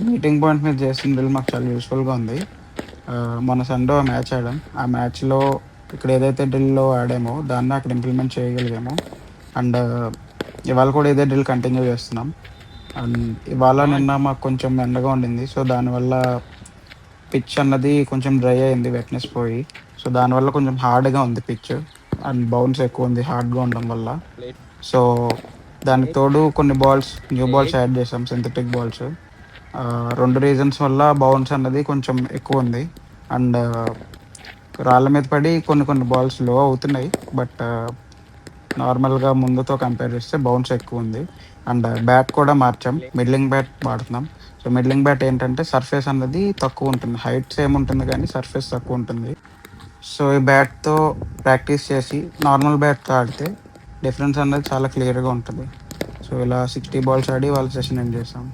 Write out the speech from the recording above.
Meeting point మీద చేసిన drill మాకు చాలా యూస్‌ఫుల్‌గా ఉంది. మొన్న సండే ఓ మ్యాచ్ ఆడాం. ఆ మ్యాచ్‌లో ఇక్కడ ఏదైతే డ్రిల్‌లో ఆడామో దాన్ని అక్కడ ఇంప్లిమెంట్ చేయగలిగాము. అండ్ ఇవాళ కూడా ఇదే డ్రిల్ కంటిన్యూ చేస్తున్నాం. అండ్ ఇవాళ, నిన్న మాకు కొంచెం ఎండగా ఉండింది. సో, దానివల్ల పిచ్ అన్నది కొంచెం డ్రై అయింది వెట్‌నెస్ పోయి. సో, దానివల్ల కొంచెం హార్డ్‌గా ఉంది పిచ్. అండ్ బౌన్స్ ఎక్కువుంది హార్డ్‌గా ఉండడం వల్ల. సో, దానికి తోడు కొన్ని న్యూ బాల్స్ యాడ్ చేసాం సింథటిక్ బాల్స్. 2 రీజన్స్ వల్ల బౌన్స్ అన్నది కొంచెం ఎక్కువుంది. అండ్ రాళ్ళ మీద పడి కొన్ని కొన్ని బాల్స్ లో అవుతున్నాయి. బట్ నార్మల్‌గా ముందుతో కంపేర్ చేస్తే బౌన్స్ ఎక్కువుంది. అండ్ బ్యాట్ కూడా మార్చాం. మిడ్లింగ్ బ్యాట్ వాడుతున్నాం. సో, మిడ్లింగ్ బ్యాట్ ఏంటంటే సర్ఫేస్ అన్నది తక్కువుంటుంది. హైట్ సేమ్ ఉంటుంది గానీ సర్ఫేస్ తక్కువుంటుంది. సో, ఈ బ్యాట్‌తో ప్రాక్టీస్ చేసి నార్మల్ బ్యాట్‌తో ఆడితే డిఫరెన్స్ అనేది చాలా క్లియర్‌గా ఉంటది. సో, ఇలా 60 బాల్స్ ఆడి వాళ్ళ సెషన్ ఎండ్ చేసాం.